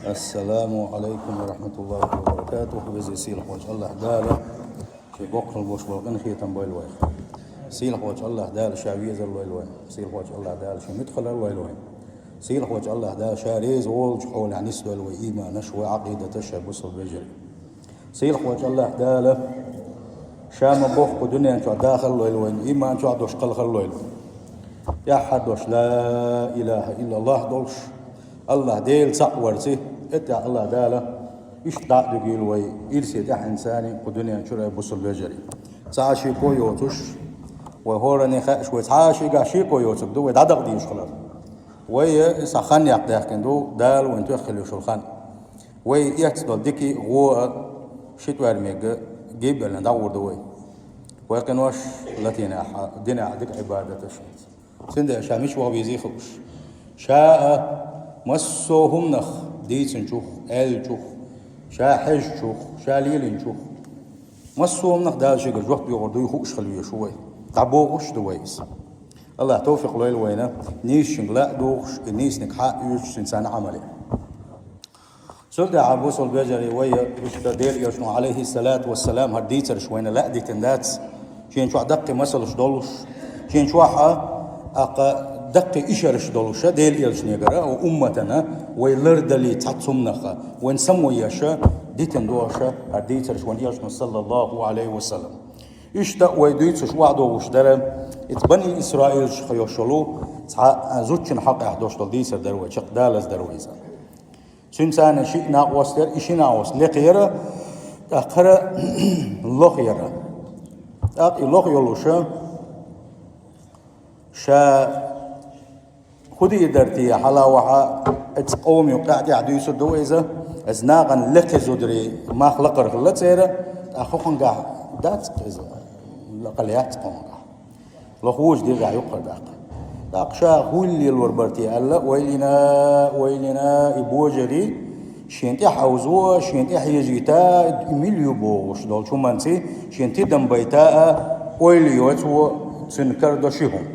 السلام عليكم ورحمة الله وبركاته. بزي سيلح وجه الله دالة في بقر البوش والغن خيتم بالوين. سيلح وجه الله دالة شعبيز الوين. سيلح وجه الله دالة شو مدخل الوين. سيلح وجه الله دالة شاريز وولج حول عن نسبة الوئيمة نشوى عقيدة تشعب وصل بجري. سيلح وجه الله دالة شام بوخ دنيا انتو داخل الوين إيمان انتو عدوش قلق الوين. يا حدوش لا إله إلا الله دولش الله ديل صورتي اتع الله داله اشتاق دقيل وي إرسي تح إنساني قدنيا شرع بصل بجري تعاشي كويوتش وهورني خاش وتعاشي قاشي كويوتك دو دادق ديش خلال وي سخان يقداخن دو دال وانتو يخليو شلخان وي يحتصدل ديكي غو شتوار ميق جيب لنا دور دوي ويقنوش لتينا دينا ديك عبادة الشمس سند شامش وهو بيزيخوش شاء مسوهم نخ ديسن شوخ آل شوخ شا حج شوخ شا ليلين شوخ مسوهم نخ دال شيء جوخ بيغردو يخوش خلوية شوي تعبوغش دويس الله توفيق ليل وينا نيش لا دوغش نيس نكحاء يوش إنسان عملي سلطة عبوس البجري ويا رشد ديل يشنو عليه الصلاة والسلام هرديتر شوينا لا دي تندات شين شو دقي مسل شدولش شين شو أقا دقي إشارش دولشة ديل إلش نيجرا وأمتنا ويلردلي تعتصمنخا وين سمو ياشا ديتن دواشا هرديتر شوين يشنو صلى الله عليه وسلم إشتا ويدويتش وعدو وشدرا اتبني إسرائيل شخيوشلو زوجن حق أحدوش ديسر دروي شق دالس درويزا سنسان شيء ناقوس در إشي ناقوس لقيرا أقرأ لقيرا لق يلوشا شا خدي درتي حلا وحا اتقومي وقاعد يعدو يسدو إذا أزناغن لك زدري ما خلقر خلت سيرا أخوكم قاع دات إذا لقليات قوم لخوش دي قاع يقر داق شا خولي الوربرتي ألا ويلنا إبوجري شينتي حوزوه شينتي حيجيتا مليو بوغش دول شو منسي شينتي دنبيتا ويليو تو تنكر دوشيهم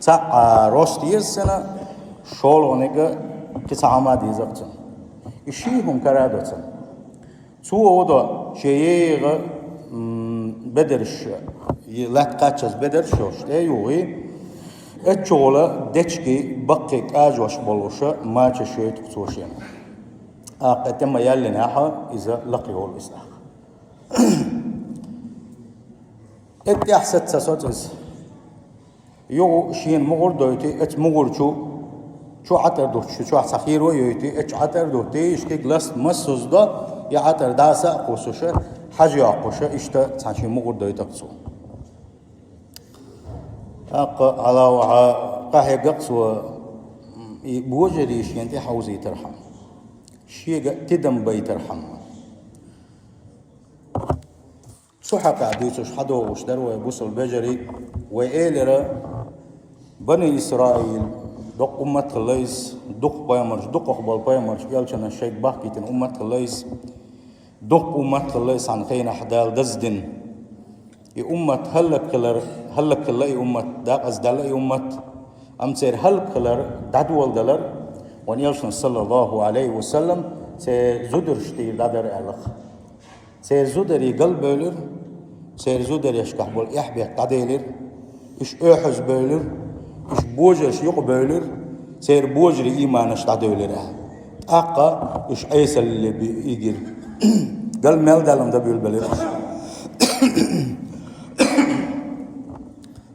تا روستي السنة شولونيك كتعما دي زقتن إشيهم كرادوتن سو وضع شيء بدرش لاتقاتشز بدرشوش تيوغي اتشولا دچكي بقيك اجوش بولوشا ما تشيت كتوشين اقتم يالناها اذا لقيوا الاسلام ات احسد ساسوتس يو شين مغور دوتي ات مغور شو عتر دوت شو سخير ويوتي اتش عتر دوتي اشكي جلاس مسوز دا يا عتر داسا قوسوشا حاجه قوشا اشتا تشي مغور دوتكسو على وعى قاهي ققص بوجري شينتي حوزي ترحم شيء تدم بي ترحم سحق عديتش حدو وش دروا يبوصل بجري وإيلرا بني إسرائيل دق أمة الليس دق بايمرش دق أخبال بايمرش يالشان الشيخ باكيتن أمة الليس دق أمة الليس عن خين حدال دزدن أمة هلك كلر أمة داق أزدال أمة أمسير هلك كلر دادوال دلر ونيالشن صلى الله عليه وسلم سيزودر شتي دادر ألخ سيزودر يقل بولر سيزودر يشكح بول يحبه قديلر إش أحز بولر إش بوجرش يق بولر سير بوجري إيمانش تدولر أقا إش عيسى اللي بيجر قال مال دالم دبيول بلر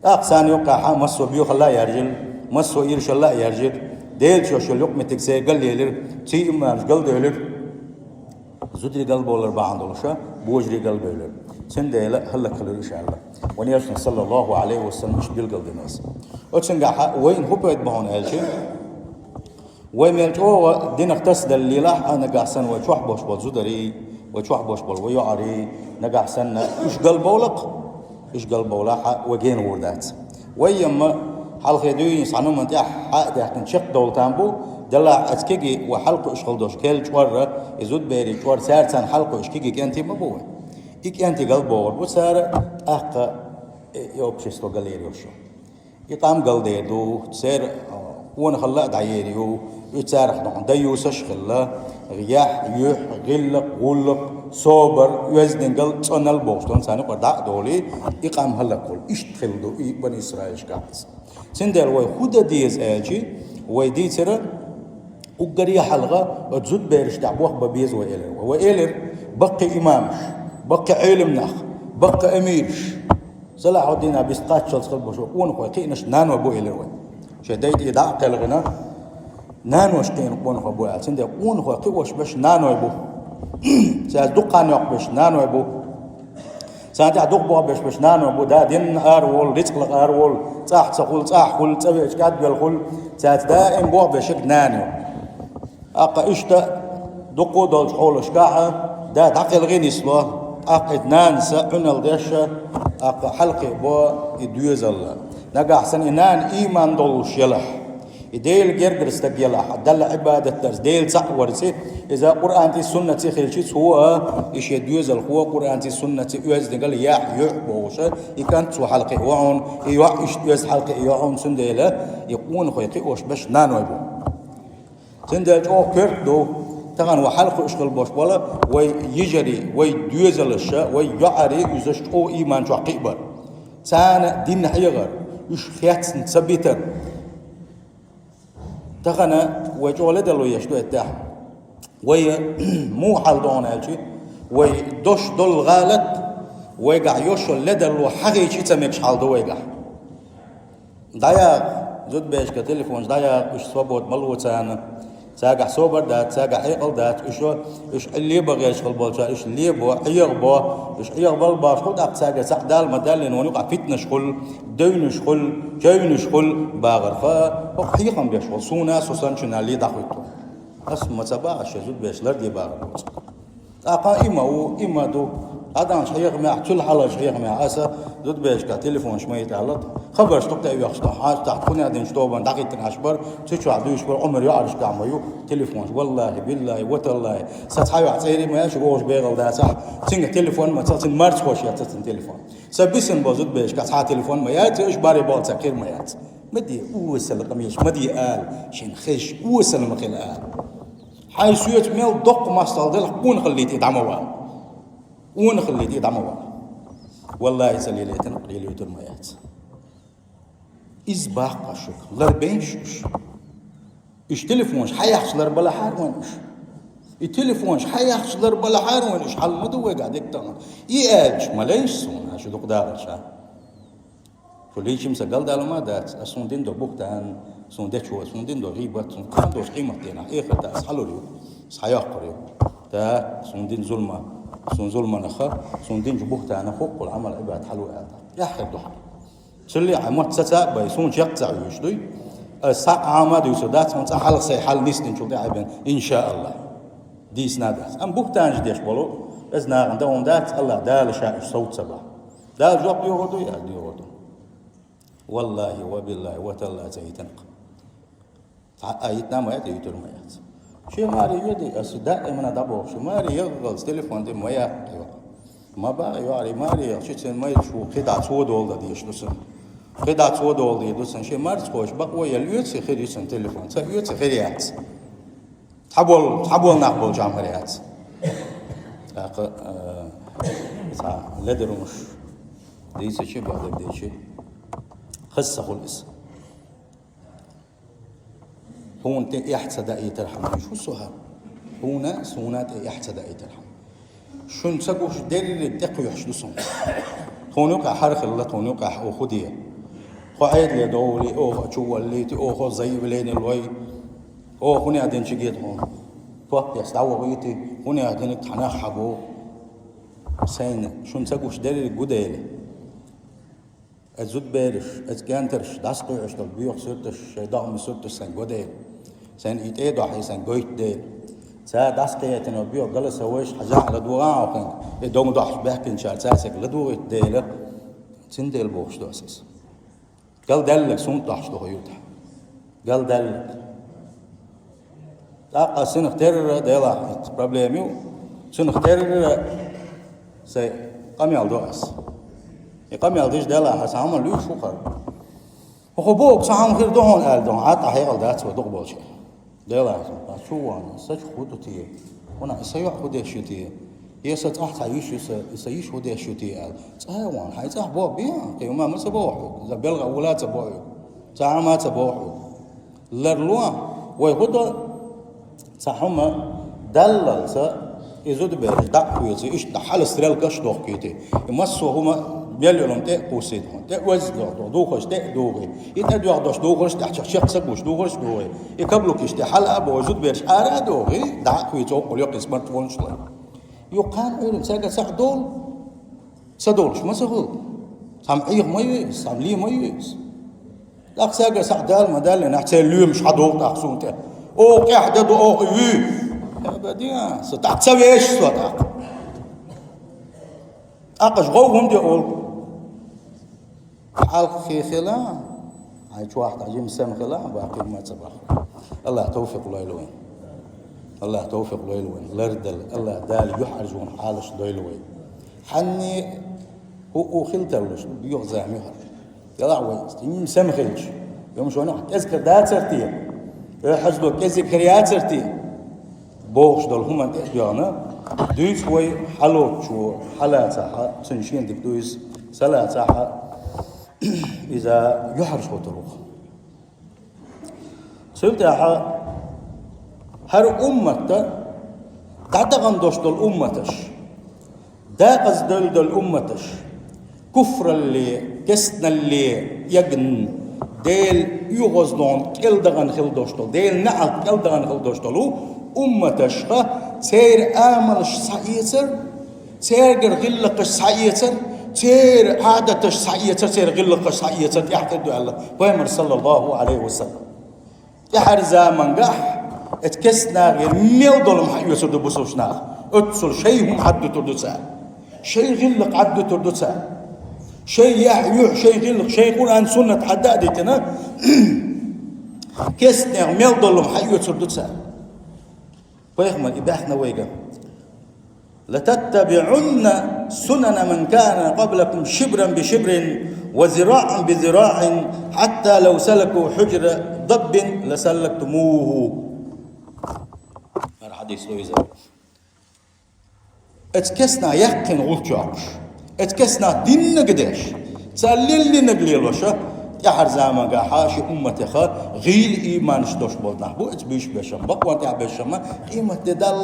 أقسان يوقع مسو بيوخ الله يرجل مسو إيرش الله يرجل ديل شو شو لقمة تكسي قل يلر تي إمامش قل ديلر زودري قلب ولا بعض ولا بوجري قلب يلر سن ديلا هلا كلر إن شاء الله ونيرشن صلى الله عليه وسلم مش بالقلب الناس وتشن قاع وين هو بيت بهون هالشيء وين ملتو دين اختص دليله أنا قاع سن وشوح بوش بول زودري وشوح بوش بول ويعري نقع سن إيش قلب ولق إيش قلبه ولا حق وجين وردات ويما حال خدوين صانو من تاع حق ده تنشق دول تامبو دلع أسكيجي وحلقه إيش خلدوش كل شوارة يزود بيري شوار سار سان حلقه إيش كيجي كأنتي مبوه إيك أنتي قلبه وربو سار أقا يوبشستو قليريوشو يطعم قلديدو سير ون خلا دعيريو يتارخ دون ديوسش خلا رياح يح غلق غلق صوبر يزدن قل تنال بوستون سانو قدا دولي إقام هلا كل إشتخل دو بني إسرائيل شكاس سندل وي خود ديز أجي ويدي ترى وقري حلقة تزود بيرش تعبوه ببيز وإيلر بقي إمامش بقي علم نخ بقي أميرش صلاح الدين أبي سقاط شلص خل بشو ونقول قينش نانو أبو إيلر وين شديد إدعاء قلقنا نانو أشتين ونقول أبو إيلر سندل ونقول قوش بش نانو أبو سأدقان يقبش نانو أبو سأنتع دقبوا بش نانو أبو دا دين أرول رزق أرول صح تقول صح كل تبي كاد بالكل سأت دائم بوا بشك نانو أقا إشتا دقو دول حول شكاحة دا دقل غيني سوا أقا نانسا عنال ديشا أقا حلقي بوا إدويز الله نقا أحسن إنان إيمان دولوش يلح إديل جرجرس تجيلح دل عبادة درس ديل صح ورسي إذا قرآن تي سنة خلشيت هو إيش يدوز الخوا قرآن تي سنة يوز نقول يح بوشة يكانت سو حلقة وعون يوح يوز حلقة يوعون سنديلة يكون خيقي وش بش نانو يبو سندل جو كردو تغن وحلقة إشغل بوش ولا ويجري ويدوز الشاء ويعري يزش أو إيمان جو قيبر سان دين حيغر إيش خيات ثبتر تغنى وجولد له يشتو التاح وي مو حال دون هالشي وي دوش دول غالط ويقع يوشل لدى له حقي شي تمكش حال دو ويقع دايق زود بيش كتليفون دايق وش صوبوت ملوتان ساقع صوبر دات ساقع حيقل دات إيش اللي يبغى يشغل بالشا إيش اللي يبغى يغبى إيش يغبى باش خد أق ساقع سقدال مدال ونوقع فتنة شغل دون شغل جون شغل باغر فا حقيقة بيشغل سونا سوسانشنا اللي دخلته اسمه تباعش زود بيش لردي باغر أقا إما دو هذا شيخ مع كل حلا شيخ مع أسا زود بيش كتليفون شميت على خبر شتوقت أيوة حاج تحكوني هذين شتوبان دقيقة عشبر تشو عدوش بر عمر يعرش كعميو تليفون والله بالله وتالله ستحيو عتيري ما يشغوش بيغل ده صح تيجي تليفون ما تصل مرت خوش يتصل تليفون سبيسن بزود بيش كتحا تليفون ما يات إيش باري بال سكير ما يات مدي وصل قميش مدي آل شين خش وصل مخيل آل حي سويت ميل دق ما استلدل كون خليت يدعموا ون خليت يدعموا والله سليلتن قليل الميات إز باقى شك لربينش إيش تليفونش حيحصلر بلا حارونش التليفونش حيحصلر بلا حارونش حال مدوق قاعد تمام يأج ملاش سونا شو دق دارشة فليش مسجل دالما دات أسوندين دو بوكتان سوندين شو سوندين دو غيبة سوندين دوش قيمة دينا إخر تا أسحلوريو سحياقريو تا سوندين ظلمة سون ظلمة نخا سوندين جبوكتان فوق العمل عباد حلو هذا يا أخي دوح سلي عمود ستا بيسون جقت عيوشدي الساعة عماد يسودات من حال حال نيستن شو تعبان إن شاء الله ديس نادس أم بوكتان جديش بلو إذن عندهم دات الله دال شاء صوت سبع دال جواب يهودو يا يهودو والله وبالله وتالله تيتنق آيتنا ما يتيتر ما يت شيء ماري يدي أصدق من دابو شيء ماري يغلط تليفون دي ما يا ما بقى يعرف ماري شيء ما يشوف خدعة سود ولا ديش لسن خدعة سود ولا يدوسن شيء مارس خوش بقى يليوت خير يسن تليفون يليوت خيريات حبول نقبل جامعيات لدرمش ديس شيء بعد ديش خصه خلص هون يحتسد أي ترحم شو السؤال هنا سونات يحتسد أي ترحم شون سقوش دليل الدقي يحشدسون هونيوقع حرق الله هونيوقع أو خديه قاعد لي دولي أو شو اللي أو خو زي بلين الوي أو هوني عدين شجيت هون فوق يستوى غيتي هوني عدين تحنا حبو سين شون سقوش دليل الجدال الزود بارش أتكانترش داسقي عشتل بيوخ سرتش دعم سرتش سين جدال سين يتأدوا حي سين جيت دال سا داسقي تنبيو قال سويش حاجة على دوغان وكان دوم ضحش بحكي شال ساسك لدوغ دال سندل بوش دو أساس قال دلك سون ضحش دو يوتح قال دلك تاقا سن اختار ديلا بروبليميو سن اختار سي قام يالدو أس يقام يالديش ديلا حسام لو شو قر وخبوك سام خير دهون قال دهون عطا هيقل دات ودق بولشي ديلا شو أنا سج خدتي وأنا إسيح خدش يتي يسات أحد عيش يسيش خدش يتي وان هاي بوا بيا كيوم ما سبوه إذا بلغ أولاد سبوه ما سبوه لرلوا ويخد صحما دلل إذا بيرج دعوة إيش تحل استرال كش دوقيته يمسوا هما بيلهم تقوسيدهم تقوزدوا دوخش تقدوغي يتدوا عدوش دوخش تحت شخص سبوش دوخش دوغي يقبلوا كيش تحل أبو وجود بيرج أرا دوغي دعوة يتوقع يقول سمارت فون شلون يقان علم ساق سعدول سدولش ما سهل سامعيه ميز سامليه ميز لا ساق سعدال ما دال نحتاج اليوم مش حدوق تحسونته أو قاعد أو قوي بديا ستحسوي إيش صوتك أقش غوهم دي أول حلق في خلا عايش واحد عجيم سام خلا باقي ما تصبح الله توفيق الله يلوين الله توفيق الله يلوين لردل الله دال يحرجون حالش دويلوين حني هو خلت ولاش بيغزى مهر يلا عويس يم سام خلش يوم شو نحط أذكر دات سرتيه حجلو كذي كريات سرتيه بوش دول هم تحيانا دويس وي حلوت شو حالات صح تنشين دك دويس سلا صح إذا يحرش وتروح سبت هر أمة تعتقن دوش دول أمتش داقز دول أمتش كفر اللي كسنا اللي يجن ديل يغزدون كل دغن خل دوش دول ديل نعت كل دغن خل دوش دولو أمتش سير آمنش سعيتر سير غلقش سعيتر سير عادتش سعيتر سير غلقش سعيتر يحتدو الله ويمر صلى الله عليه وسلم يحر زامن قح اتكسنا غير ميل دولم حيوسر دو بسوشنا اتسل شيء هم عدو تردسا شيء غلق عدو تردسا شيء يحيو شيء غلق شيء قرآن سنة حدادتنا كسنا ميل دولم حيوسر تردسا فيخمل إباحنا ويقا لتتبعن سنن من كان قبلكم شبرا بشبر وذراعا بذراع حتى لو سلكوا حجر ضب لسلكتموه. الحديث لويزا اتكسنا يقين غلطاش اتكسنا دين قداش تسلل لي نقليل وشا يحر زاما قاحاشي أمتي خا غير إيمان شتوش بولنا بو اتبيش بشم بقوان تعب بشم قيمة تدل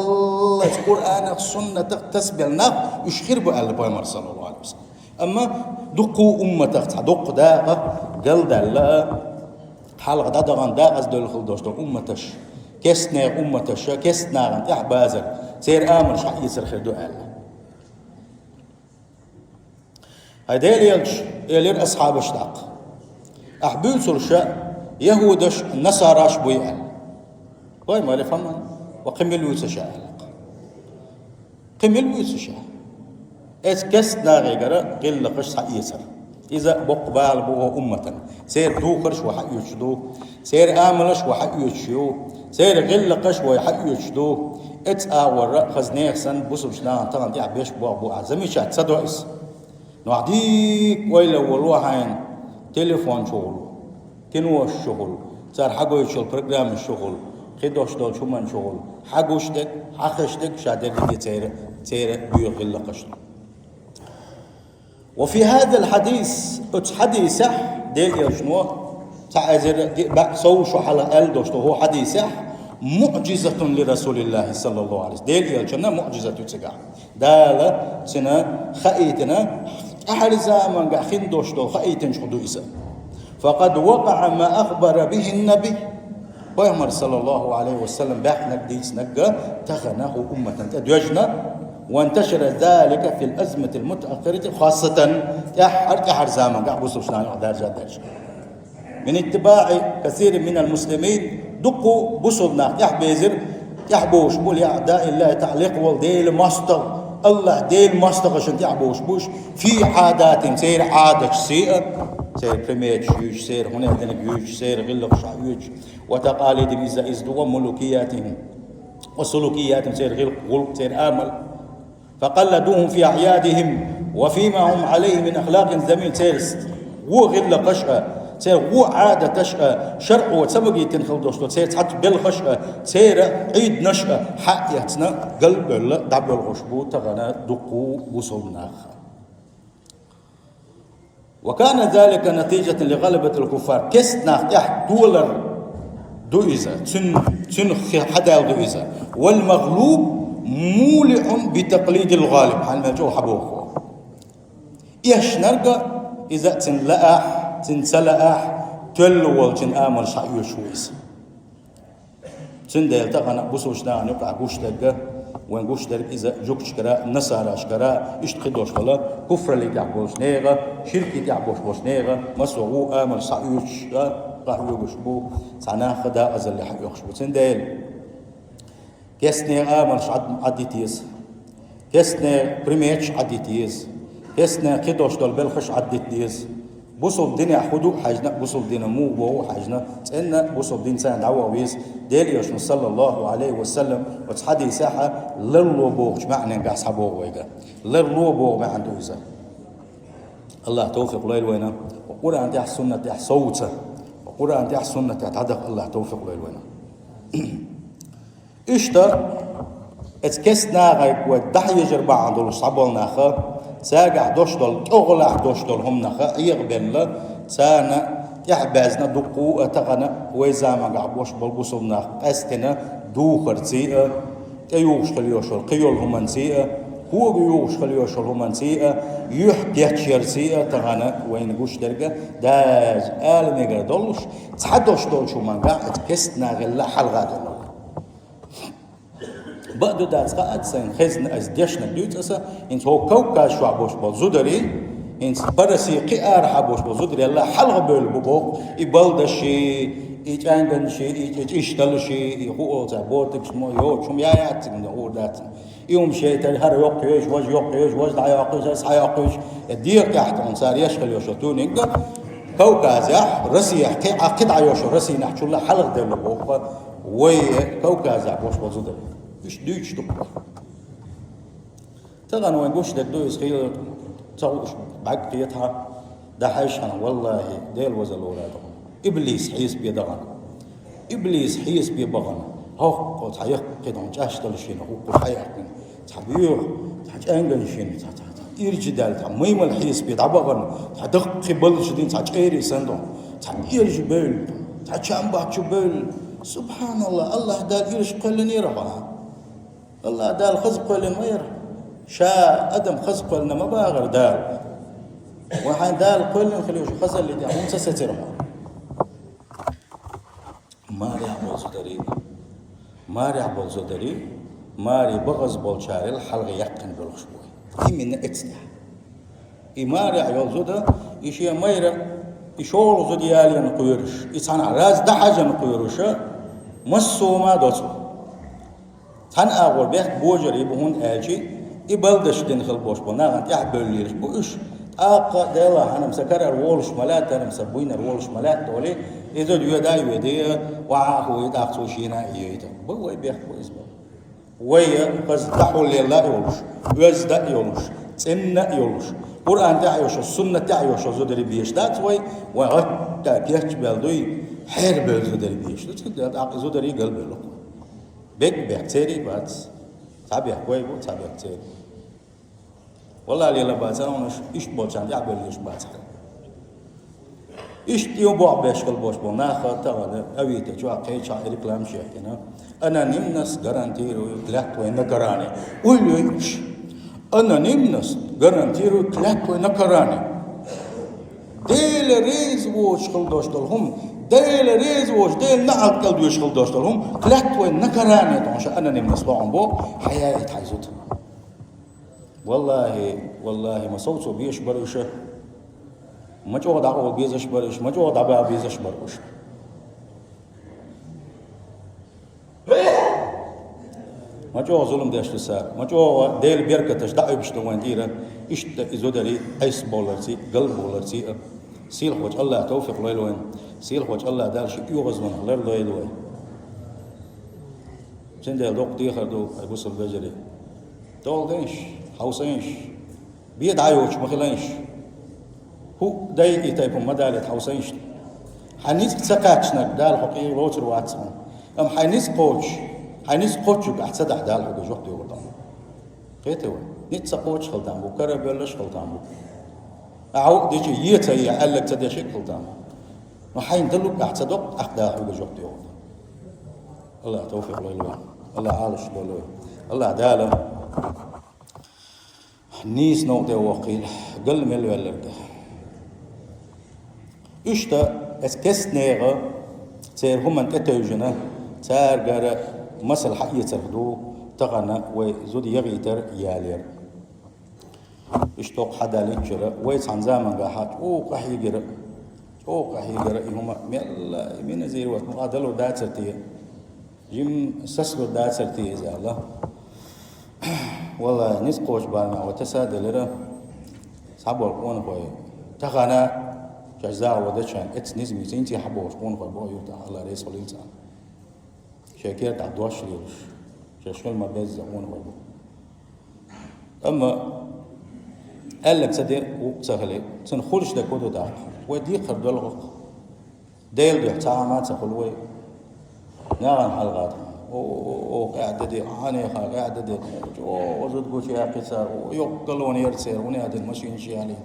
القرآن السنة تسبلنا يشخر بو أهل بوامر صلى الله عليه وسلم أما دقوا أمتك دق داقة قل دالا حلق دادغان داقز دول خلدوش دول أمتش كسنا أمتش كسنا غن تحبازر سير آمن شحي يسر خير دو أهل هيدا يلير أصحاب اشتاق أحبيل سرشاء يهودش نصاراش بويال وين ما يفهمن وقمل ويسشاء قمل ويسشاء كسنا غيره قل قش يسر إذا بقبال بوه أمة سير دوخرش وحيوشدو سير آملش وحيوشيو سير غل قش وحيوشدو آور خزنيخ سن بوسبشنا طبعا دي عبيش بو عزمي شات سدويس نوعديك ويلا والوحين تليفون شغل كنوا الشغل صار حقو يشغل برنامج الشغل خدوش دول شو من شغل حقوشتك حقشتك شادر دي تير بيغل قشط. وفي هذا الحديث حديث ديل شنو تعذر سوشو على الدوش هو حديث معجزة لرسول الله صلى الله عليه وسلم ديل شنو معجزة تسقع دالة سنة خيتنا أحد زمان قاخين دوشتو خيتن شهدو إسا فقد وقع ما أخبر به النبي ويمر صلى الله عليه وسلم بحنا ديس نقا تخناه أمة تدوجنا وانتشر ذلك في الأزمة المتأخرة خاصة تحر زمان قاعد بوسوشنا درجة من اتباع كثير من المسلمين دقوا بوسلنا يحبيزر يحبوش بول أعداء الله تعليق والديل ماستر الله ديل ماستغش انت عبوش بوش في عادات سير عادة سيئة سير بريميت شيوش سير هنا يوش سير غلق شعيوش وتقاليد إذا إزدوا ملوكياتهم وسلوكياتهم سير غلق سير آمل فقلدوهم في أعيادهم وفيما هم عليه من أخلاق ذميم سير وغلق قشة تير غو عادة تشأ شرع وتسبقي تنخل دوشتو تير تحت بالخشأ تير عيد نشأ حق يتنا قلب الله دعب الغشبو تغنى دقو وصلنا. وكان ذلك نتيجة لغلبة الكفار كسنا يح دولار دوئزة تن حدا دوئزة والمغلوب مولع بتقليد الغالب حال ما جو حبوه إيش نرجع إذا تنلأح تنسلأح تلول تن آمر شعيو شويس تندل تغنى بسوشنا نقع قوشتك وين قوشتك إذا جوك شكرا نصارى شكرا اشتخدوش ولا كفر اللي تعبوش نيغا شركة تعبوش بوش نيغا مسوغو آمر شعيو قاعدوا يشبو سنا خدا أزل اللي حق يخشبو تندل كسني آمر عديتيز كسني بريميتش عديتيز كسنا كدوش دول بالخش عديتيز بوصل الدنيا حدو حاجنا بوصل الدنيا مو بو حاجنا تأنا بوصل الدين سان دعوة ويز ديل يشن صلى الله عليه وسلم وتحدي ساحة للو بوغ معنى قاع صحابوغ ويقا للو بوغ ما عنده إذا الله توفيق ليل وينا وقرآن تح سنة تح صوته وقرآن تح سنة تعتدق الله توفيق ليل وينا إشتا اتكسنا غيب ودح يجر بعض الصعبال ناخا ساقع دوشتل أغلع دوشتل هم نخا يغبن سانا يحبازنا دقوة تغنى ويزاما قعبوش بالبصل نخ أستنا دوخر تيئة يوغش خليوشل قيول هم نسيئة هو بيوغش خليوشل هم نسيئة يحكي شير تغنى وين قوش درجة داج آل نقر دولش تحدوش دول شو من قاعد كسنا غلا حلقة دول بعد دات قاعد سين خزن از دشنا بيوت أسا إنت هو كوكاش وعبوش بالزودري إنت برسي قيار حبوش بالزودري الله حلقة بالبوق يبلد شيء يتعنقن شيء يشتل شيء هو تعبورتك شمو يو شم يعتك من هو دات يوم شيء تهر يقيش وج يقيش وج يقيش أصح يقيش الدير تحت أنصار يشغل يشتون ينقل كوكاز يح رسي يحكي عقد عيوش رسي نحشو الله حلقة بالبوق وكوكاز يعبوش بالزودري إيش ديش تقول تغنى وين قوش دك دويس خير تعوش بعد قيتها ده حيشنا والله ديل وزل أولادهم إبليس حيس بيدغن إبليس حيس بيبغن هو قط حيق كده جاش تلشين هو قط حيق تحبيه تحجانجن شين إرجدال تميم الحيس بيدعبغن تدق قبل شدين تحجيري سندون تحبيرج بيل تحجامبا شبيل سبحان الله الله دال إيرش قلني ربها الله دال خزق لنا مير شاء أدم خزق لنا ما باغر دال وحين دال قلنا خليوش خزل اللي دعون سسترها ماري عبول زدري ماري عبول زدري ماري بغز بولشاري الحلقة يقن بالخشبوي من اتسلح ماري عبول زدر إشي مير إشول زديالي نقيرش إسان راز دحاجة نقيرش مسو ما دوتو تان أقول بيت بوجر يبهون أجي يبلدش دنخل بوش بناغن يحبل ليش بوش أقا ديلا أنا مسكر الولش ملات أنا مسبوين الولش ملات تولي إذا يدا يدي وعاهو يدعسو شينا يدا بوي بيت بويس ويا قص تحول لله يولش وزدا يولش سنة يولش قرآن تعيش السنة تعيش زودري بيش دات وي وغتا بيش بلدوي حير بل زودري بيش زودري قلب له بيك بيحتري بات تابع كوي بو تابع تري والله اللي لبات انا ايش بوجان يعبل ليش بات ايش يوم بو بيشكل بوش بو ناخذ تغد اويته جو قيچا ريكلام شيكنا انا نمنس غارانتيرو كلاك وين نكراني ويلوش انا نمنس غارانتيرو كلاك وين نكراني ديل ريز وش خلدوشتلهم ديل ريز وش ديل نعق قلب يشغل دوشتلهم كلاك وين نكراني طونش انا نمنس طعم بو حياة حيزوت والله ما صوتو بيش بروشه ما جو دعوة بيزش برش ما جو دعوة بيزش بروش ما جو ظلم داشت سار ما جو ديل بيركتش دعوة بشتوان ديرا إيش إزودري أيس بولرسي قلب بولرسي سيل خوش الله توفيق ليلوين سيل خوش الله دال شيء يغزون غير ليلوين شندي دوق ديخر دو أبوس البجري تول دينش حوسينش بيد عيوش مخلينش هو داي يتايبهم مدالة حوسينش حنيس تسكاتشنك دال حقي روتر واتسون حنيس قوتش أحسد أحدال حقي جوك دي وطن قيتوا نيت قوتش خلطان بو كربلش خلطان بو أعو ديجي يتا يعلق تدشيك خلطان وحين دلوك أحسدوك أحدال حقي جوك دي وطن الله توفيق لله الله عالش لله الله عدالة نيس نوتي وقيل قل مل ولرده إشتا اسكسنيغا تير هم كتوجنا تار غير مسل حقية تردو تغنى وزود يغيتر يالير اشتوق حدا ليتشرا ويس عن زمان قاحات قحي جرا قحي جرا هم ملا من زير وقت مقادلو داترتي جيم سسلو داترتي زالا والله نسقوش بالنا وتسادلرا صعب القون خوي تغنى جزاء ودشان نزمي زينتي حبوش قون خوي بو يوتا الله رئيس وليلتا شاكير تاع دوش ليوش شاشكل ما بيز قون خوي بو اما قال لك صدق وسهلي سنخولش دا كودو دا ودي خردول ديل دي تعامات سخلوي نغن حلقات قاعدة دي عاني قاعدة دي وزد قوشي قصار ويقلون يرسير وني هذا المشي نشيالي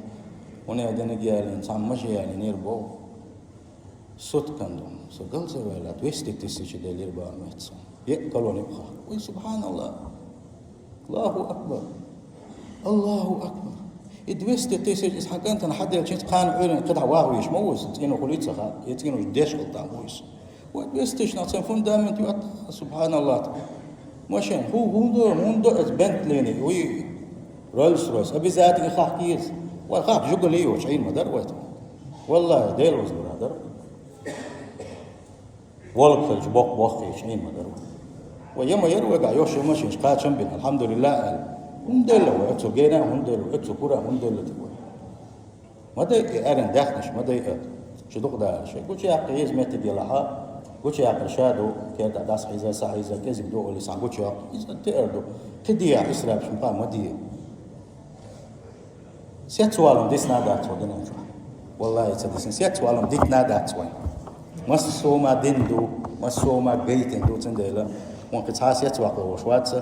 وني هذا نجيالي نسام مشيالي نيربو صوت كندوم سقل سويلا تويستك تسيش دي ليربا ميتسون يقلون يبخا وي سبحان الله الله أكبر الله أكبر إدويستك تسيش إسحاق أنت حد يلشيت قان عيرن قطع واهو يشموز تينو خليت سخا يتينو جديش قلتا مويس ويستش ناصر فوندامنت سبحان الله ماشين هو بنت ليني وي رولز رويس ابي ذاتي خاح كيس وخاح جوجل ليو شعين مدر ويت والله ديل وز برادر والله خرج بوخ شعين مدر ويما يروي قاع يوش ماشين قاعد شنبين الحمد لله هندل واتو جينا هندل واتو كره هندل ما دايق ارن داخنش ما دايق شو دقدا شيء قلت يا قيز متى ديالها قلت يا قرشادو كيدا داس حيزا ساحيزا كيزك دو اللي سان قلت يا إذا تقردو تديا إسراب شمقا مدية سيات سوالهم ديس نادات ودنا والله يتصدسن سيات سوالهم ديت نادات وين ما سوما دندو ما سوما بيتن دو تنديلا وانقطع سيات واقع وشواتسا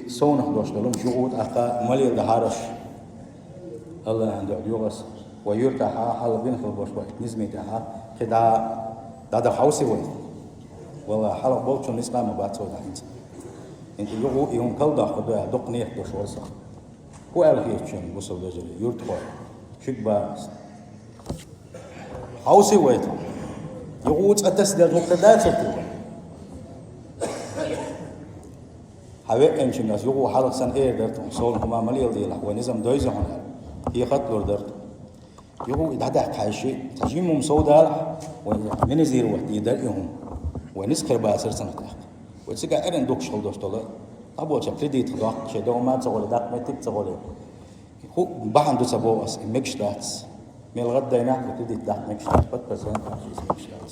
سونه دوش دلهم جهود أقا ملي دهارش الله عنده يوغس ويرتاح حال بين خلبوش نزمي تاعها كدا هذا حوسي وين والله حلق بوتشون نسمع ما بعد سودا انت يوغو يوم كلدا خدوا دقنيه دوش ورصه هو قال هيك شن وصل دجلي يرتقى شكبا حوسي وين يوغو تسدد مقتدات حبيب انشن ناس يوغو حلق سن ايه درتهم صول كما مليل ديلا ونظام دويزه هنا هي خطلور درتهم يقول إذا هذا حاشي تجيمهم سودا ومن يزير وقت يدريهم ونسكر باسر سنة وتسقى أرن دوك شغل دوش طلع أبو شكلي تضاق شيء دوم ما تقول داك ما تك تقول هو بعند دو سبوا أس مكشلاتس من الغد ينحكي تدي داك مكشلات بس مكشلات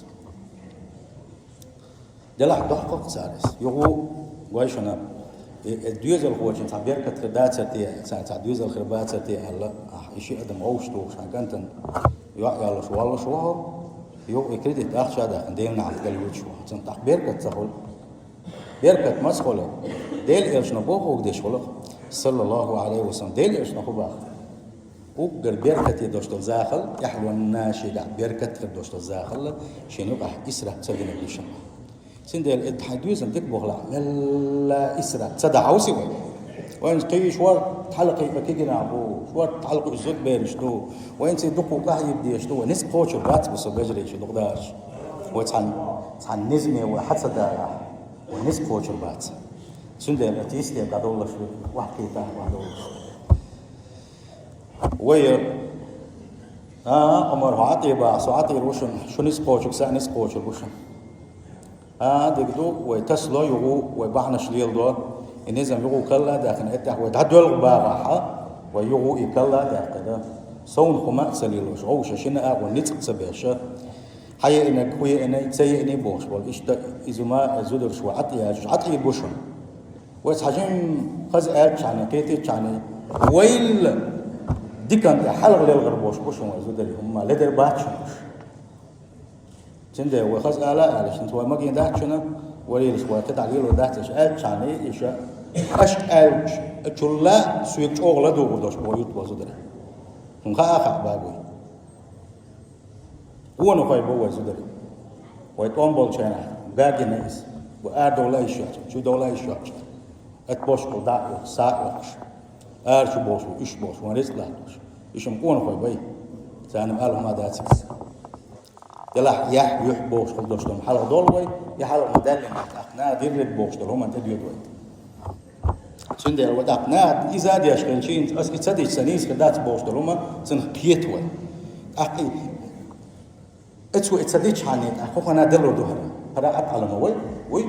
دلع ضحك سارس يقول ويشنا الديوز الخوجين تعبير كتردات سرتي تعديوز الخربات سرتي هلا شيء أدم عوشتو عشان كنت يلا شو والله شو يو يكريدت أخش هذا ديمنا على الجلود شو عشان تعبير كتسخل بيركت مسخلة ديل إيش نبوه وقديش خلق صلى الله عليه وسلم ديل إيش نخباه وقر بيركت يدوش تزاخل يحلو الناشي قاعد بيركت يدوش تزاخل شنو قاعد إسرع تسوينا بيشنا سندل التحديث أنتك بغلا لا إسرع تصدق عوسي وين قيش ورد تحلق يبكينا أبو ورد تحلق الزود بيرشتو وين سيدقوا قاعد يبدي يشتو نس قوش الرات بس بجري شو دقداش وتعن نزمة وحتى دارا ونس قوش الرات سندل تيستي قاعد والله شو واحد كيتا واحد والله وير أمر عطي باع عطي روشن شو نس قوش كسا نس قوش الروشن دقدو ويتسلو يغو ويبعنش ليل دور النظام يغو كلا داخل اتح ويتعدل باغاحا ويغو يكلا داخل صون خما سليلوش غوش شنا ونتق سبيشا حي انك وي انا تسي اني بوش والاشتا ازما زودر شو عطي بوشن ويتحجم خزات يعني كيتي يعني ويل دي كان حلق للغربوش بوشن وزودر هم لدر باتشوش تندى وخز آلاء على شنت ومجين ده شنو وليش وكده عليه وده تشأل شاني إيش أشأل شلا سويك أغلى دوغداش بويت بازدري نخا أخا بابوي هو نخاي بوي زدري ويتوم بالشنا باقي ناس وأردولا يشات شو دولا يشات أتبوش قداء ساعة شو بوش إيش بوش ونريس لاتوش إيش مكون خاي باي سأنا مالهم هذا أساس يلا يح بوش خلدوش لهم حلقة دولوي يحلق مدلل أقناع دير بوش دولهم أنت ديودوي سندي الوضع أقناع إذا دي أشكال شيء أس إتصدق سنيس كدات بوش دولهم سن كيتوي أقي إتسوي إتصدق شانيت أخوك أنا دلو دوهرة هذا أتعلم وي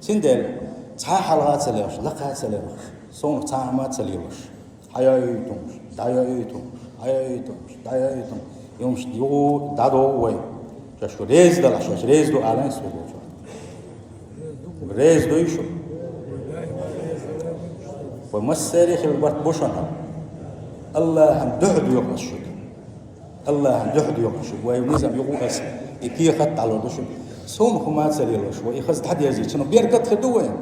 سندي تصح حلقات سليوش لقى سليوش صون تعامات سليوش حيايتهم دايتهم يومش ديو دادو وي شو ريز دل شو ريز دو أعلن سويدو ريز دو يشو ومسيري خل برت بوشنا الله هم دهد يوم الشد الله هم دهد يوم الشد وينزم يقول بس يكيه خط على دوش سوم خمات سليلوش ويخز حد يزيد شنو بيرقد خدوين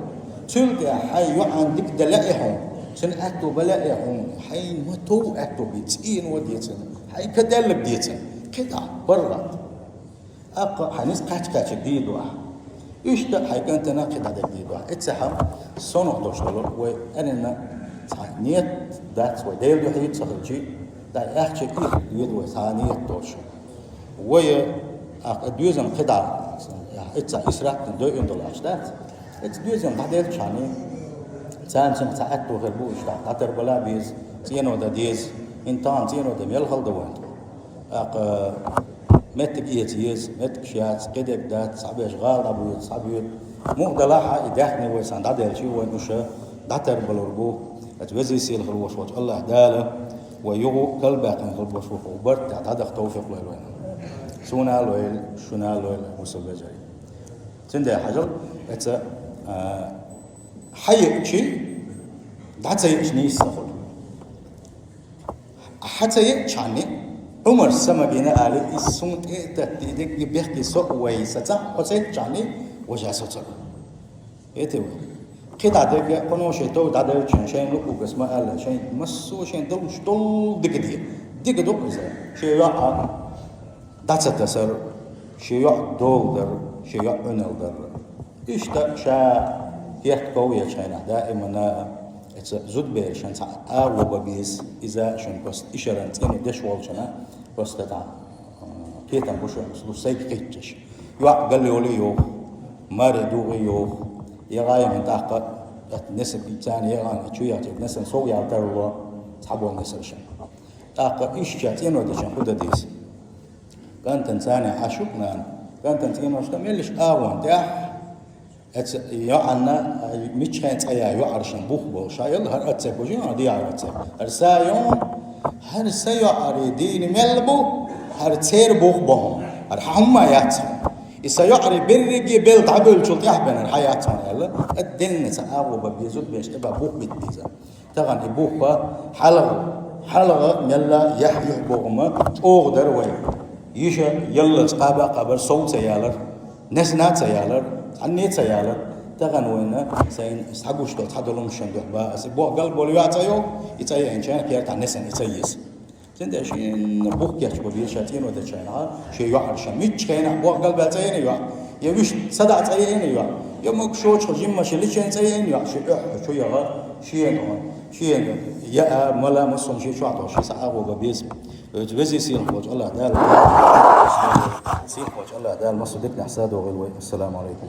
تلقى حي عندك دلائهم شن أكتو بلائهم حي متو أكتو بيتين وديتن حي كدلك ديتن كده برا حنيس كاتش جديد واحد يشتى حي كانت ناقد هذا جديد واحد اتسحب صنع دوشلو وأنا نيت دات وديل يحيط صخرجي دا أخشى كيف يدوي ثانية دوش ويا دوزن خدع اتسع إسراء دوين دولار دات دوزن بعدين شاني سان سن ساعتو غربوش تعتر بلا بيز تينو دا ديز انتان تينو دا ميل خل دوان متك إيتيز متك شيات قدك دات صعب أشغال أبويت صعبيت مو دلاحة إداحني ويسان دادر شيء ونشة داتر بلوربو أتوزي سيل خلوش وجه الله داله ويغو كلبك من خلوش وبرت تعتاد توفيق لوين سونا لويل شنا لويل وصل بجري تندى حجر أت حي شيء دعتي إيشني يستخل حتى يشاني عمر سما بينا على السنت تديك بيحكي سوق ويستا حتى شاني وجا سوتر يتوه كده عندك كانوا شيء تو عندك شيء لو بس ما قال شيء مسو شيء دول مش دول دق دول شيء يا دعت تسر شيء دول در شيء عنل در إيش تا شا يحكوا يا شينا دائما زود بيرشان أو ببيس إذا شن بس إشارة إنه دش والشنا بس تتع كيتم بوشة سلوسي كيتش قال لي ولي يو مار دوغي يو يغاية من تحت نسب إنسان يغان شو يعطي نسب سوق يعطي الله صحبه نسب شن تحت إيش جاتين ودشان خد ديس كان تنساني عشقنا كان تنسين واشتملش آوان ده يعنا مش هنتأيا يعرشن بوخ شايل هر أتسبوجين عادي عارتسب هرسايون هرسايو عريدين ملبو هرتير بوخ بهم هرحما ياتهم إسايو عري برجي بيل تعبل شلت يحبن الحياتهم يلا الدين سأقو ببيزود بيش إبا بوخ بيتبيزا تغني بوخ حلقة ملا يحيح بوخما أغدر وي يشا يلا تقابا قبر صوت سيالر نسنات سيالر عنيت سيالر تغنوينا سين سحقوش تو تحضروا مشان دوحبا اسبوع قلب ولو يعطيو يتاي ان كان كيرت عن نسن يتيس تند شيء بوك يحكوا بيه شاتين ودا شينا شيء يعرش ميت كاين بوق قلب تاين يا مش صدع تاين يوم شوش خجيم ماشي ليش تاين شو يغا شيء يا ملا مصون شيء شو عطوا شيء ساعه بيس تبزي سين خوج الله دال سين خوج الله دال مصدقنا حساد وغلوي السلام عليكم